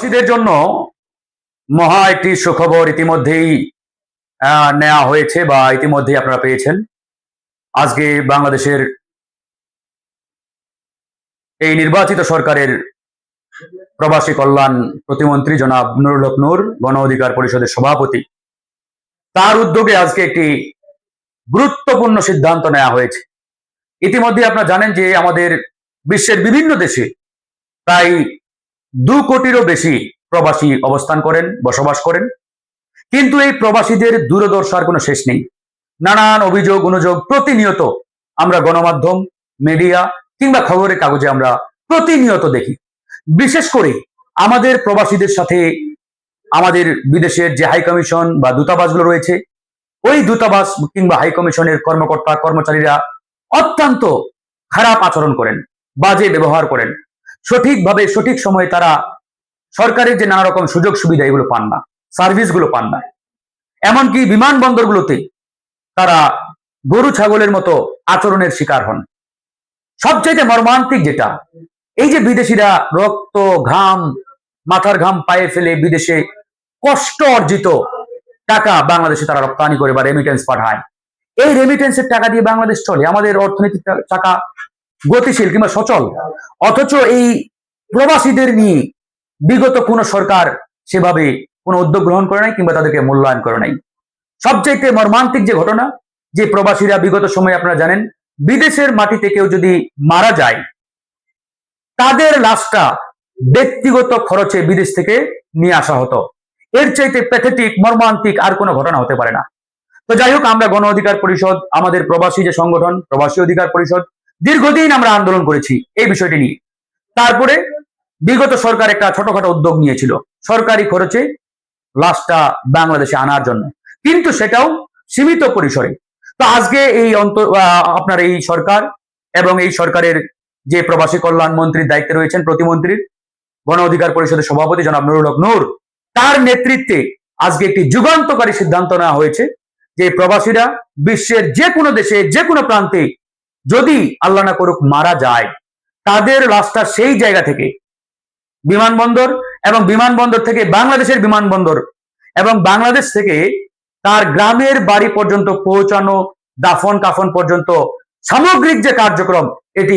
প্রবাসীদের জন্য মহা একটি সুখবর ইতিমধ্যেই নেওয়া হয়েছে বা ইতিমধ্যেই আপনারা পেয়েছেন। আজকে বাংলাদেশের এই নির্বাচিত সরকারের প্রবাসী কল্যাণ প্রতিমন্ত্রী জনাব নুরুল হক নূর, গণ অধিকার পরিষদের সভাপতি, তার উদ্যোগে আজকে একটি গুরুত্বপূর্ণ সিদ্ধান্ত নেওয়া হয়েছে। ইতিমধ্যে আপনারা জানেন যে আমাদের বিশ্বের বিভিন্ন দেশে প্রায় 2 কোটিরও বেশি প্রবাসী অবস্থান করেন, বসবাস করেন। কিন্তু এই প্রবাসীদের দুর্দশার কোনো শেষ নেই। নানান অভিযোগ অনুযোগ প্রতিনিয়ত আমরা গণমাধ্যম, মিডিয়া কিংবা খবরের কাগজে আমরা প্রতিনিয়ত দেখি। বিশেষ করে আমাদের প্রবাসীদের সাথে আমাদের বিদেশের যে হাই কমিশন বা দূতাবাসগুলো রয়েছে, ওই দূতাবাস কিংবা হাই কমিশনের কর্মকর্তা কর্মচারীরা অত্যন্ত খারাপ আচরণ করেন, বাজে ব্যবহার করেন। সঠিকভাবে সঠিক সময়ে তারা সরকারের যে নানা রকম সুযোগ সুবিধা এগুলো পান না, সার্ভিসগুলো পান না। এমনকি বিমানবন্দরগুলোতে তারা গরু ছাগলের মতো আচরণের শিকার হন। সবচাইতে মর্মান্তিক যেটা, এই যে বিদেশিরা রক্ত ঘাম মাথার ঘাম পায়ে ফেলে বিদেশে কষ্ট অর্জিত টাকা বাংলাদেশে তারা রপ্তানি করে বা রেমিটেন্স পাঠায়, এই রেমিটেন্সের টাকা দিয়ে বাংলাদেশ চলে, আমাদের অর্থনৈতিক টাকা গতিশীল কিংবা সচল। অথচ এই প্রবাসীদের নিয়ে বিগত কোন সরকার সেভাবে কোনো উদ্যোগ গ্রহণ করে নাই কিংবা তাদেরকে মূল্যায়ন করে নাই। সবচাইতে মর্মান্তিক যে ঘটনা, যে প্রবাসীরা বিগত সময়ে আপনারা জানেন বিদেশের মাটিতে কেউ যদি মারা যায়, তাদের লাশটা ব্যক্তিগত খরচে বিদেশ থেকে নিয়ে আসা হতো। এর চাইতে প্যাথেটিক মর্মান্তিক আর কোনো ঘটনা হতে পারে না। তো যাই হোক, আমরা গণ অধিকার পরিষদ, আমাদের প্রবাসী যে সংগঠন প্রবাসী অধিকার পরিষদ, দীর্ঘদিন আমরা আন্দোলন করেছি এই বিষয়টি নিয়ে। তারপরে বিগত সরকার একটা ছোটখাটো উদ্যোগ নিয়েছিল সরকারি খরচে লাশটা বাংলাদেশে আনার জন্য, কিন্তু সেটাও সীমিত পরিসরে। তো আজকে এই আপনার এই সরকার এবং এই সরকারের যে প্রবাসী কল্যাণ মন্ত্রীর দায়িত্বে রয়েছেন প্রতিমন্ত্রীর, গণ অধিকার পরিষদের সভাপতি জনাব নুরুল হক নূর, তার নেতৃত্বে আজকে একটি যুগান্তকারী সিদ্ধান্ত নেওয়া হয়েছে যে প্রবাসীরা বিশ্বের যে কোনো দেশে যে কোনো প্রান্তে যদি আল্লাহ না করুক মারা যায়, তাদের লাশটা সেই জায়গা থেকে বিমানবন্দর এবং বিমানবন্দর থেকে বাংলাদেশের বিমানবন্দর এবং বাংলাদেশ থেকে তার গ্রামের বাড়ি পর্যন্ত পৌঁছানো, দাফন কাফন পর্যন্ত সামগ্রিক যে কার্যক্রম, এটি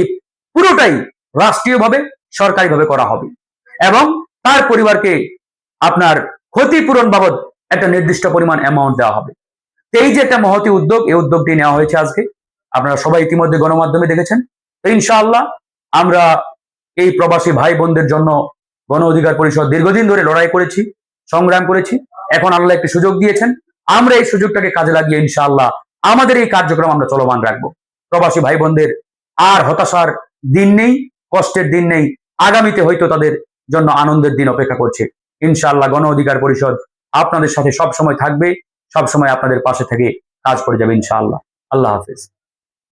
পুরোটাই রাষ্ট্রীয়ভাবে সরকারিভাবে করা হবে এবং তার পরিবারকে আপনার ক্ষতিপূরণ বাবদ একটা নির্দিষ্ট পরিমাণ অ্যামাউন্ট দেওয়া হবে। এই যে একটা মহতি উদ্যোগ, এই উদ্যোগটি নেওয়া হয়েছে আজকে, আপনারা সবাই ইতিমধ্যে গণমাধ্যমে দেখেছেন। তো ইনশাআল্লাহ আমরা এই প্রবাসী ভাই বোনদের জন্য গণ অধিকার পরিষদ দীর্ঘদিন ধরে লড়াই করেছি, সংগ্রাম করেছি। এখন আল্লাহ একটি সুযোগ দিয়েছেন, আমরা এই সুযোগটাকে কাজে লাগিয়ে ইনশাআল্লাহ আমাদের এই কার্যক্রম আমরা চলমান রাখবো। প্রবাসী ভাই বোনদের আর হতাশার দিন নেই, কষ্টের দিন নেই। আগামীতে হয়তো তাদের জন্য আনন্দের দিন অপেক্ষা করছে। ইনশাআল্লাহ গণ অধিকার পরিষদ আপনাদের সাথে সব সময় থাকবে, সব সময় আপনাদের পাশে থেকে কাজ করে যাবে ইনশাআল্লাহ। আল্লাহ হাফেজ।